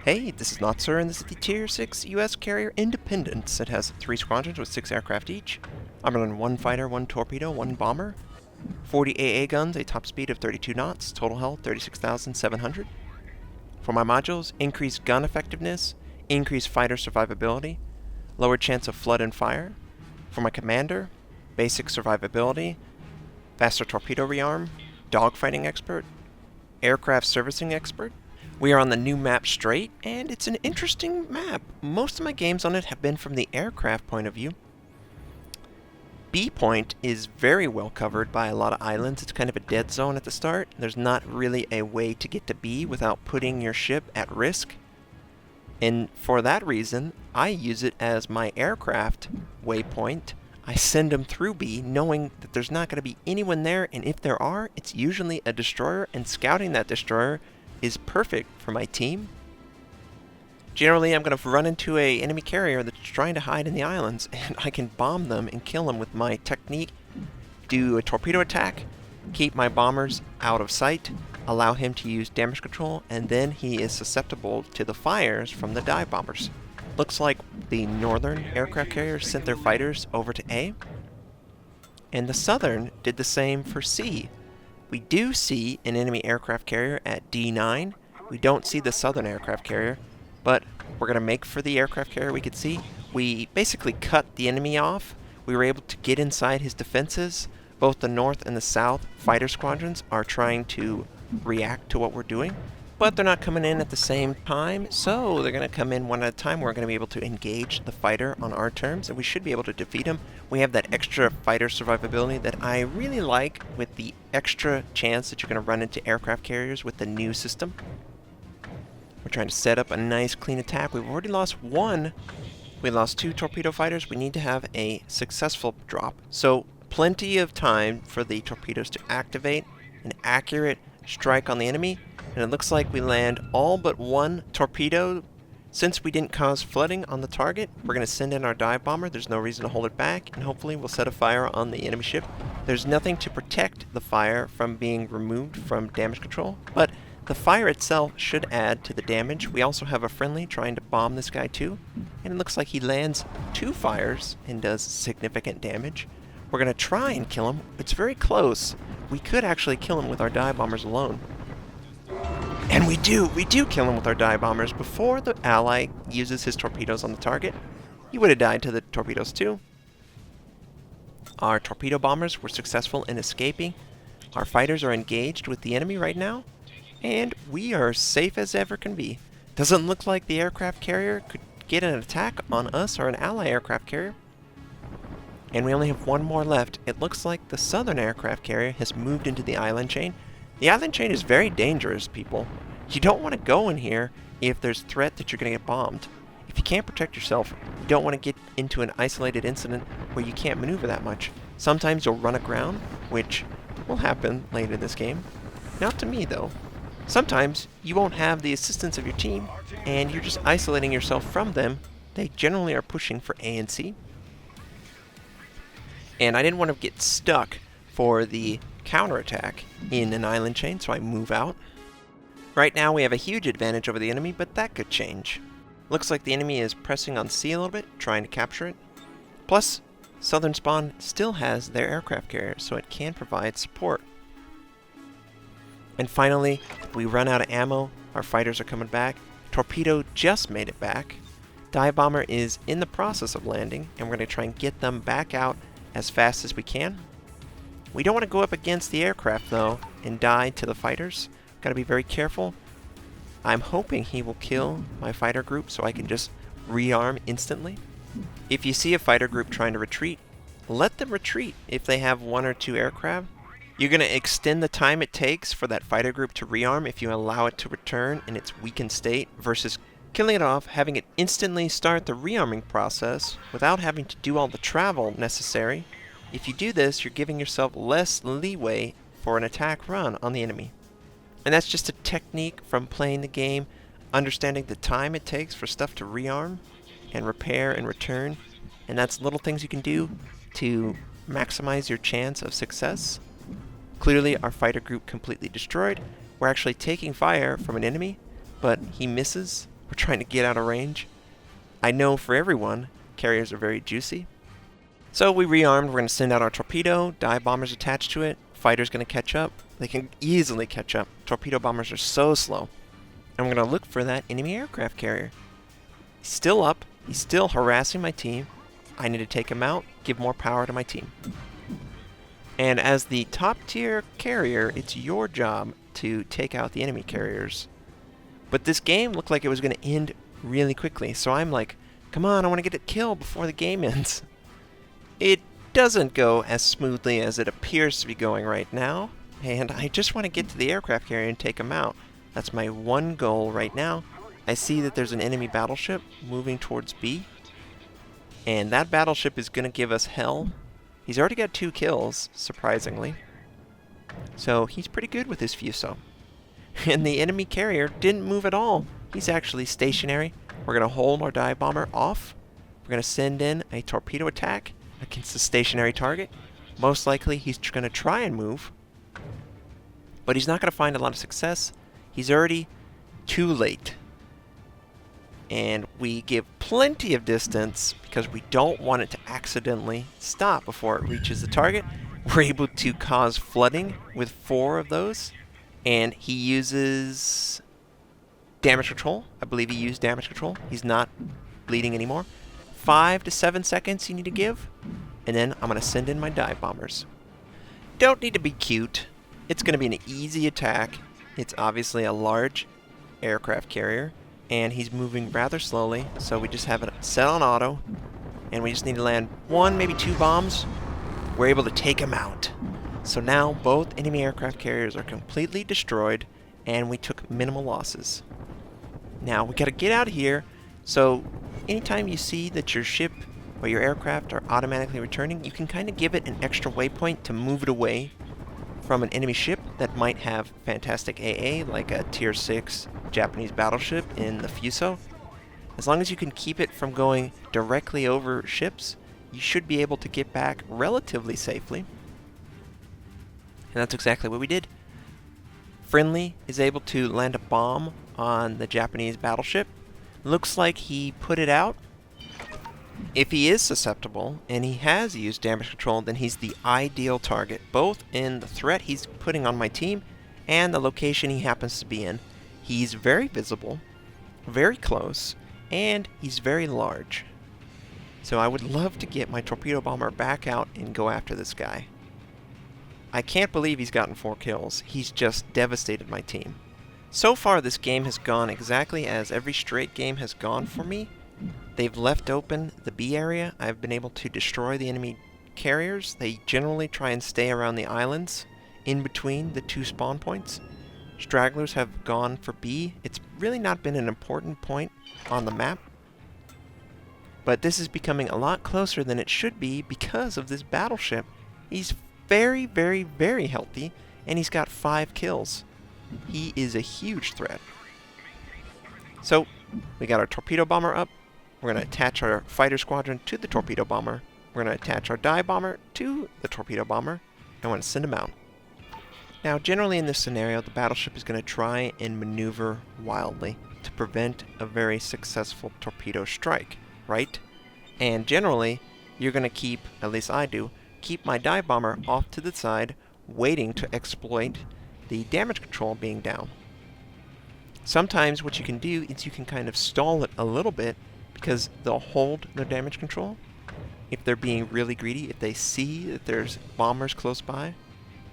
Hey, this is Notser, and this is the Tier 6 US carrier Independence. It has 3 squadrons with 6 aircraft each. I'm running 1 fighter, 1 torpedo, 1 bomber, 40 AA guns, a top speed of 32 knots, total health 36,700. For my modules, increased gun effectiveness, increased fighter survivability, lower chance of flood and fire. For my commander, basic survivability, faster torpedo rearm, dogfighting expert, aircraft servicing expert. We are on the new map Strait, and it's an interesting map. Most of my games on it have been from the aircraft point of view. B point is very well covered by a lot of islands. It's kind of a dead zone at the start. There's not really a way to get to B without putting your ship at risk. And for that reason, I use it as my aircraft waypoint. I send them through B knowing that there's not going to be anyone there, and if there are, it's usually a destroyer, and scouting that destroyer is perfect for my team. Generally, I'm going to run into an enemy carrier that's trying to hide in the islands, and I can bomb them and kill them with my technique. Do a torpedo attack, keep my bombers out of sight, allow him to use damage control, and then he is susceptible to the fires from the dive bombers. Looks like the northern aircraft carriers sent their fighters over to A, and the southern did the same for C. We do see an enemy aircraft carrier at D9. We don't see the southern aircraft carrier, but we're going to make for the aircraft carrier we could see. We basically cut the enemy off. We were able to get inside his defenses. Both the north and the south fighter squadrons are trying to react to what we're doing, but they're not coming in at the same time, so they're going to come in one at a time. We're going to be able to engage the fighter on our terms, and we should be able to defeat him. We have that extra fighter survivability that I really like, with the extra chance that you're going to run into aircraft carriers with the new system. We're trying to set up a nice clean attack. We've already lost 1. We lost 2 torpedo fighters. We need to have a successful drop. So plenty of time for the torpedoes to activate an accurate strike on the enemy. And it looks like we land all but 1 torpedo. Since we didn't cause flooding on the target, we're going to send in our dive bomber. There's no reason to hold it back, and hopefully we'll set a fire on the enemy ship. There's nothing to protect the fire from being removed from damage control, but the fire itself should add to the damage. We also have a friendly trying to bomb this guy too, and it looks like he lands 2 fires and does significant damage. We're going to try and kill him. It's very close. We could actually kill him with our dive bombers alone. And we do kill him with our dive bombers before the ally uses his torpedoes on the target. He would have died to the torpedoes too. Our torpedo bombers were successful in escaping. Our fighters are engaged with the enemy right now, and we are safe as ever can be. Doesn't look like the aircraft carrier could get an attack on us or an ally aircraft carrier. And we only have 1 more left. It looks like the southern aircraft carrier has moved into the island chain. The island chain is very dangerous, people. You don't want to go in here if there's threat that you're going to get bombed. If you can't protect yourself, you don't want to get into an isolated incident where you can't maneuver that much. Sometimes you'll run aground, which will happen later in this game. Not to me, though. Sometimes you won't have the assistance of your team, and you're just isolating yourself from them. They generally are pushing for A and C. And I didn't want to get stuck for the counterattack in an island chain, so I move out. Right now we have a huge advantage over the enemy, but that could change. Looks like the enemy is pressing on C a little bit, trying to capture it. Plus, Southern Spawn still has their aircraft carrier, so it can provide support. And finally, we run out of ammo. Our fighters are coming back. Torpedo just made it back. Dive bomber is in the process of landing, and we're going to try and get them back out as fast as we can. We don't want to go up against the aircraft, though, and die to the fighters. Got to be very careful. I'm hoping he will kill my fighter group so I can just rearm instantly. If you see a fighter group trying to retreat, let them retreat if they have 1 or 2 aircraft. You're going to extend the time it takes for that fighter group to rearm if you allow it to return in its weakened state, versus killing it off, having it instantly start the rearming process without having to do all the travel necessary. If you do this, you're giving yourself less leeway for an attack run on the enemy. And that's just a technique from playing the game, understanding the time it takes for stuff to rearm and repair and return. And that's little things you can do to maximize your chance of success. Clearly, our fighter group completely destroyed. We're actually taking fire from an enemy, but he misses We're trying to get out of range. I know for everyone, carriers are very juicy. So we rearmed. We're going to send out our torpedo. Dive bombers attached to it. Fighter's going to catch up. They can easily catch up. Torpedo bombers are so slow. And we're going to look for that enemy aircraft carrier. He's still up. He's still harassing my team. I need to take him out, give more power to my team. And as the top tier carrier, it's your job to take out the enemy carriers. But this game looked like it was going to end really quickly. So I'm like, come on, I want to get a kill before the game ends. It doesn't go as smoothly as it appears to be going right now. And I just want to get to the aircraft carrier and take him out. That's my one goal right now. I see that there's an enemy battleship moving towards B. And that battleship is going to give us hell. He's already got 2 kills, surprisingly. So he's pretty good with his Fuso. And the enemy carrier didn't move at all. He's actually stationary. We're going to hold our dive bomber off. We're going to send in a torpedo attack against the stationary target. Most likely he's going to try and move. But he's not going to find a lot of success. He's already too late. And we give plenty of distance because we don't want it to accidentally stop before it reaches the target. We're able to cause flooding with 4 of those. And he uses damage control. I believe he used damage control. He's not bleeding anymore. 5 to 7 seconds you need to give. And then I'm going to send in my dive bombers. Don't need to be cute. It's going to be an easy attack. It's obviously a large aircraft carrier. And he's moving rather slowly, so we just have it set on auto. And we just need to land 1, maybe 2 bombs. We're able to take him out. So now both enemy aircraft carriers are completely destroyed, and we took minimal losses. Now we gotta get out of here, so anytime you see that your ship or your aircraft are automatically returning, you can kind of give it an extra waypoint to move it away from an enemy ship that might have fantastic AA, like a Tier 6 Japanese battleship in the Fuso. As long as you can keep it from going directly over ships, you should be able to get back relatively safely. And that's exactly what we did. Friendly is able to land a bomb on the Japanese battleship. Looks like he put it out. If he is susceptible, and he has used damage control, then he's the ideal target, both in the threat he's putting on my team and the location he happens to be in. He's very visible, very close, and he's very large. So I would love to get my torpedo bomber back out and go after this guy. I can't believe he's gotten 4 kills. He's just devastated my team. So far this game has gone exactly as every Strait game has gone for me. They've left open the B area. I've been able to destroy the enemy carriers. They generally try and stay around the islands in between the 2 spawn points. Stragglers have gone for B. It's really not been an important point on the map. But this is becoming a lot closer than it should be because of this battleship. He's very, very, very healthy, and he's got 5 kills. He is a huge threat. So, we got our torpedo bomber up. We're going to attach our fighter squadron to the torpedo bomber. We're going to attach our dive bomber to the torpedo bomber, and we're going to send him out. Now, generally in this scenario, the battleship is going to try and maneuver wildly to prevent a very successful torpedo strike, right? And generally, you're going to keep, at least I do, keep my dive bomber off to the side, waiting to exploit the damage control being down. Sometimes what you can do is you can kind of stall it a little bit because they'll hold their damage control if they're being really greedy, if they see that there's bombers close by.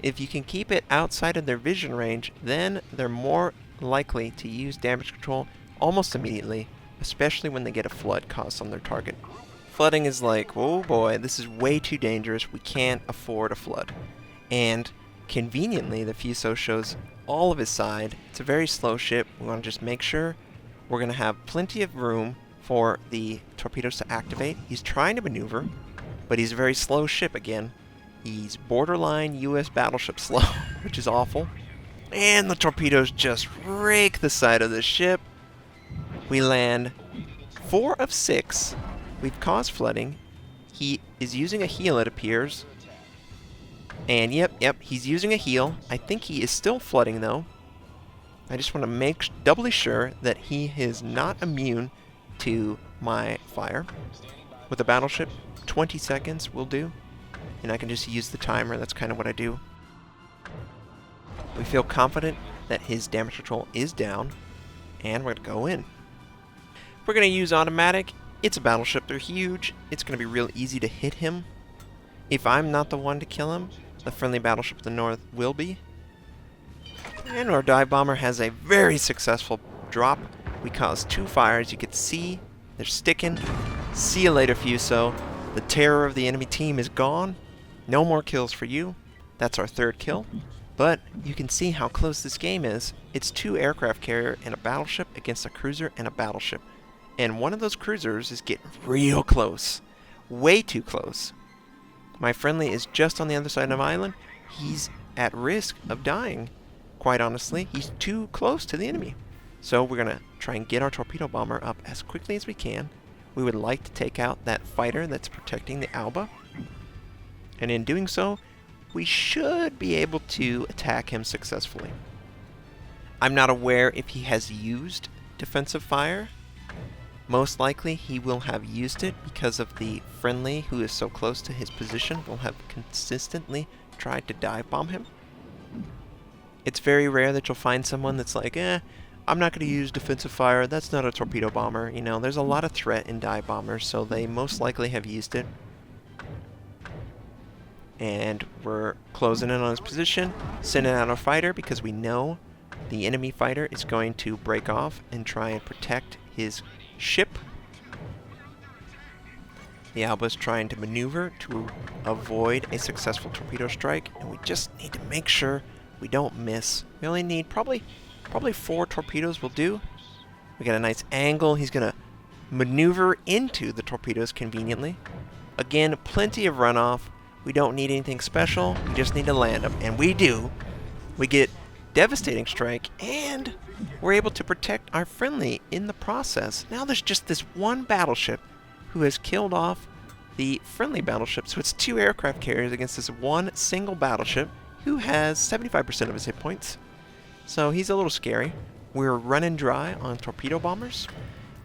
If you can keep it outside of their vision range, then they're more likely to use damage control almost immediately, especially when they get a flood caused on their target. Flooding is like, oh boy, this is way too dangerous, we can't afford a flood. And conveniently, the Fuso shows all of his side. It's a very slow ship. We want to just make sure we're going to have plenty of room for the torpedoes to activate. He's trying to maneuver, but he's a very slow ship again. He's borderline US battleship slow, which is awful. And the torpedoes just rake the side of the ship. We land 4 of 6. We've caused flooding. He is using a heal, it appears. And yep, he's using a heal. I think he is still flooding, though. I just want to make doubly sure that he is not immune to my fire. With a battleship, 20 seconds will do, and I can just use the timer. That's kind of what I do. We feel confident that his damage control is down, and we're going to go in. We're going to use automatic. It's a battleship. They're huge. It's going to be real easy to hit him. If I'm not the one to kill him, the friendly battleship to the north will be. And our dive bomber has a very successful drop. We caused 2 fires. You can see they're sticking. See you later, Fuso. The terror of the enemy team is gone. No more kills for you. That's our 3rd kill. But you can see how close this game is. It's 2 aircraft carrier and a battleship against a cruiser and a battleship. And one of those cruisers is getting real close. Way too close. My friendly is just on the other side of the island. He's at risk of dying. Quite honestly, he's too close to the enemy. So we're going to try and get our torpedo bomber up as quickly as we can. We would like to take out that fighter that's protecting the Alba. And in doing so, we should be able to attack him successfully. I'm not aware if he has used defensive fire. Most likely he will have used it because of the friendly who is so close to his position will have consistently tried to dive bomb him. It's very rare that you'll find someone that's like, I'm not going to use defensive fire, that's not a torpedo bomber. You know, there's a lot of threat in dive bombers, so they most likely have used it. And we're closing in on his position, sending out our fighter because we know the enemy fighter is going to break off and try and protect his ship. The Alba's trying to maneuver to avoid a successful torpedo strike, and we just need to make sure we don't miss. We only need probably 4 torpedoes will do. We got a nice angle. He's going to maneuver into the torpedoes conveniently. Again, plenty of runoff. We don't need anything special. We just need to land them. And we do. We get devastating strike, and we're able to protect our friendly in the process. Now there's just this one battleship who has killed off the friendly battleship. So it's 2 aircraft carriers against this one single battleship who has 75% of his hit points. So he's a little scary. We're running dry on torpedo bombers.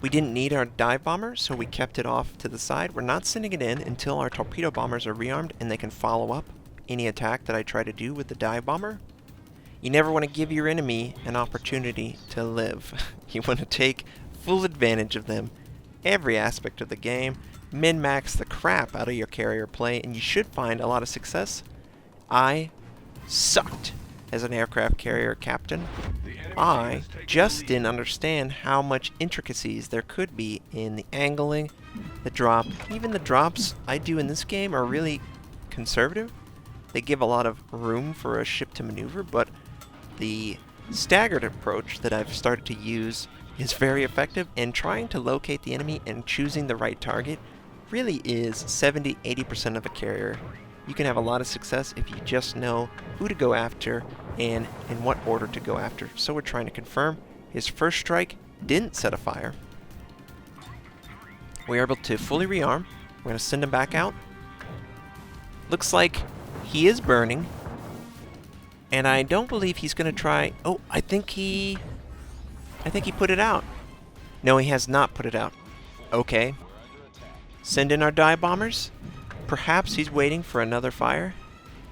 We didn't need our dive bomber, so we kept it off to the side. We're not sending it in until our torpedo bombers are rearmed and they can follow up any attack that I try to do with the dive bomber. You never want to give your enemy an opportunity to live. You want to take full advantage of them. Every aspect of the game. Min-max the crap out of your carrier play, and you should find a lot of success. I sucked as an aircraft carrier captain. I just didn't understand how much intricacies there could be in the angling, the drop. Even the drops I do in this game are really conservative. They give a lot of room for a ship to maneuver, but the staggered approach that I've started to use is very effective, and trying to locate the enemy and choosing the right target really is 70-80% of a carrier. You can have a lot of success if you just know who to go after and in what order to go after. So we're trying to confirm his first strike didn't set a fire. We're able to fully rearm. We're going to send him back out. Looks like he is burning. And I don't believe he's going to try... Oh, I think he put it out. No, he has not put it out. Okay. Send in our dive bombers. Perhaps he's waiting for another fire.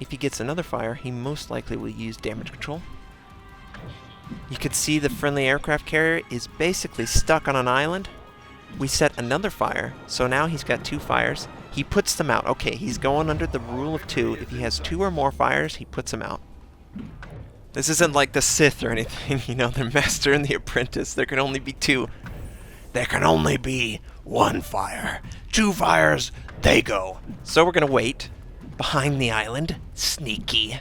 If he gets another fire, he most likely will use damage control. You can see the friendly aircraft carrier is basically stuck on an island. We set another fire, so now he's got 2 fires. He puts them out. Okay, he's going under the rule of 2. If he has 2 or more fires, he puts them out. This isn't like the Sith or anything, you know, the Master and the Apprentice. There can only be 2. There can only be 1 fire. 2 fires, they go. So we're going to wait behind the island. Sneaky.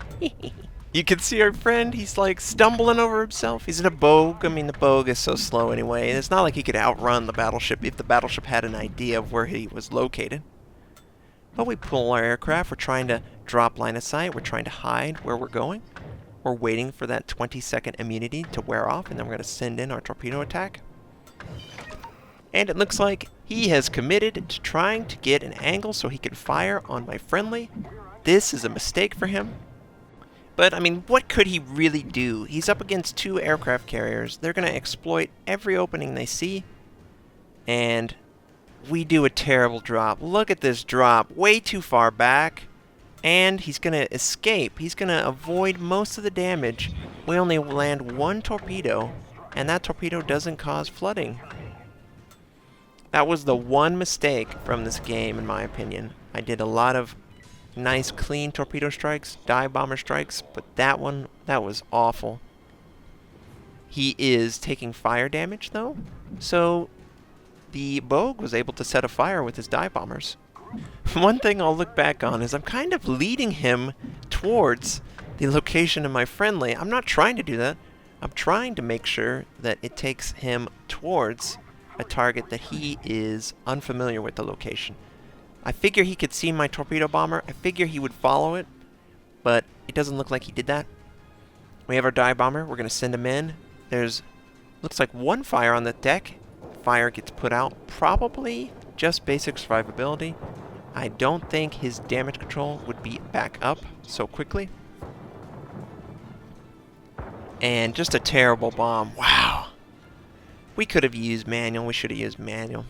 You can see our friend, he's like stumbling over himself. He's in a bogue. I mean, the bogue is so slow anyway. And it's not like he could outrun the battleship if the battleship had an idea of where he was located. But we pull our aircraft. We're trying to drop line of sight. We're trying to hide where we're going. We're waiting for that 20-second immunity to wear off, and then we're going to send in our torpedo attack. And it looks like he has committed to trying to get an angle so he can fire on my friendly. This is a mistake for him. But, I mean, what could he really do? He's up against 2 aircraft carriers. They're going to exploit every opening they see. And we do a terrible drop. Look at this drop. Way too far back. And he's going to escape. He's going to avoid most of the damage. We only land 1 torpedo. And that torpedo doesn't cause flooding. That was the one mistake from this game, in my opinion. I did a lot of nice, clean torpedo strikes, dive bomber strikes, but that one, that was awful. He is taking fire damage, though, so the Bogue was able to set a fire with his dive bombers. One thing I'll look back on is I'm kind of leading him towards the location of my friendly. I'm not trying to do that. I'm trying to make sure that it takes him towards a target that he is unfamiliar with the location. I figure he could see my torpedo bomber. I figure he would follow it, but it doesn't look like he did that. We have our dive bomber. We're going to send him in. There's, looks like 1 fire on the deck. Fire gets put out. Probably just basic survivability. I don't think his damage control would be back up so quickly. And just a terrible bomb. Wow. We could have used manual. We should have used manual.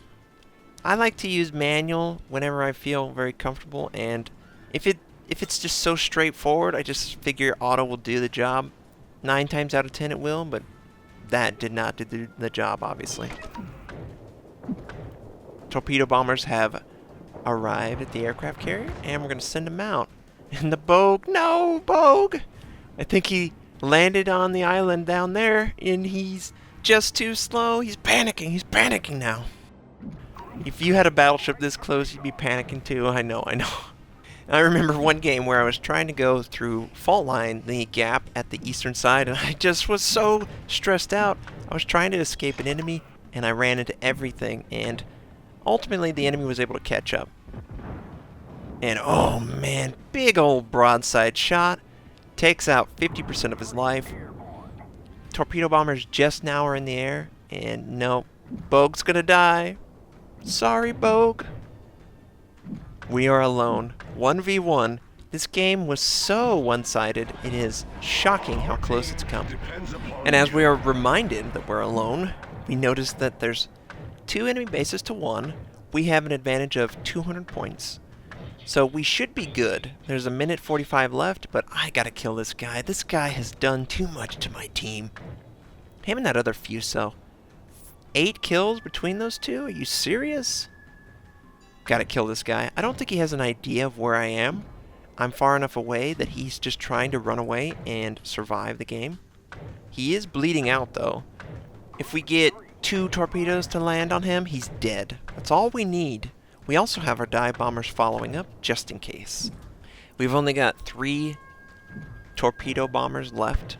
I like to use manual whenever I feel very comfortable, and if it's just so straightforward, I just figure auto will do the job. 9 times out of 10 it will, but that did not do the job, obviously. Torpedo bombers have arrived at the aircraft carrier, and we're going to send them out. And the Bogue, no, Bogue! I think he landed on the island down there, and he's just too slow. He's panicking now. If you had a battleship this close, you'd be panicking too. I know. I remember one game where I was trying to go through fault line, the gap at the eastern side, and I just was so stressed out. I was trying to escape an enemy, and I ran into everything, and ultimately the enemy was able to catch up. And oh man, big old broadside shot. Takes out 50% of his life. Torpedo bombers just now are in the air, and nope, Bogue's gonna die. Sorry, Bogue. We are alone. 1v1. This game was so one-sided, it is shocking how close it's come. And as we are reminded that we're alone, we notice that there's 2 enemy bases to 1. We have an advantage of 200 points. So we should be good. There's 1:45 left, but I gotta kill this guy. This guy has done too much to my team. Him and that other Fuso. 8 kills between those 2? Are you serious? Gotta kill this guy. I don't think he has an idea of where I am. I'm far enough away that he's just trying to run away and survive the game. He is bleeding out, though. If we get 2 torpedoes to land on him, he's dead. That's all we need. We also have our dive bombers following up, just in case. We've only got 3 torpedo bombers left.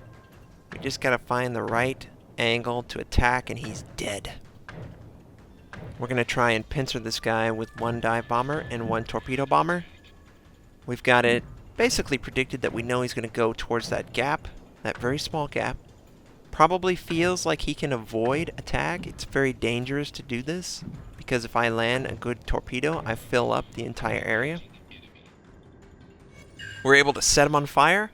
We just gotta find the right angle to attack, and he's dead. We're gonna try and pincer this guy with 1 dive bomber and 1 torpedo bomber. We've got it basically predicted that we know he's gonna go towards that gap, that very small gap. Probably feels like he can avoid attack. It's very dangerous to do this, because if I land a good torpedo, I fill up the entire area. We're able to set him on fire.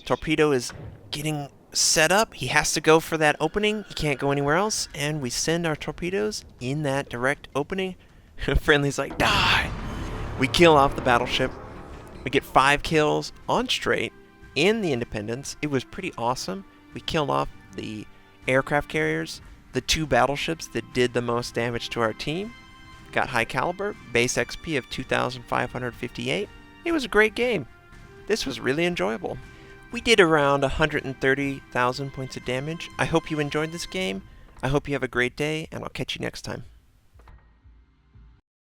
Torpedo is getting set up. He has to go for that opening. He can't go anywhere else. And we send our torpedoes in that direct opening. Friendly's like, die! We kill off the battleship. We get 5 kills on Strait in the Independence. It was pretty awesome. We killed off the aircraft carriers, the 2 battleships that did the most damage to our team. Got high caliber, base XP of 2,558. It was a great game. This was really enjoyable. We did around 130,000 points of damage. I hope you enjoyed this game. I hope you have a great day, and I'll catch you next time.